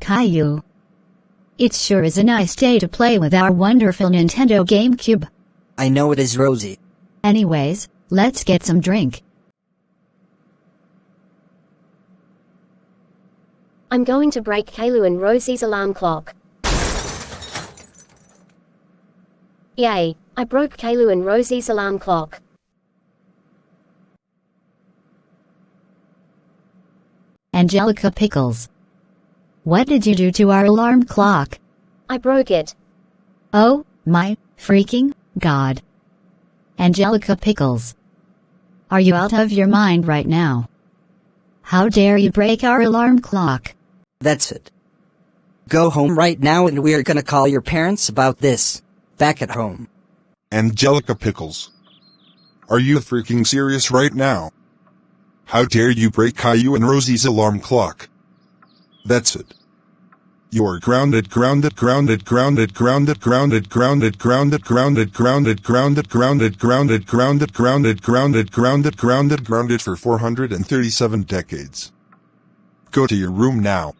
Caillou. It sure is a nice day to play with our wonderful Nintendo GameCube. I know it is, Rosie. Anyways, let's get some drink. I'm going to break Caillou and Rosie's alarm clock. Yay, I broke Caillou and Rosie's alarm clock. Angelica Pickles. What did you do to our alarm clock? I broke it. Oh, my freaking God. Angelica Pickles. Are you out of your mind right now? How dare you break our alarm clock? That's it. Go home right now and we're gonna call your parents about this. Back at home. Angelica Pickles. Are you freaking serious right now? How dare you break Caillou and Rosie's alarm clock? That's it. You're grounded, grounded, grounded, grounded, grounded, grounded, grounded, grounded, grounded, grounded, grounded, grounded, grounded, grounded, grounded, grounded, grounded, grounded, grounded for 437 decades. Go to your room now.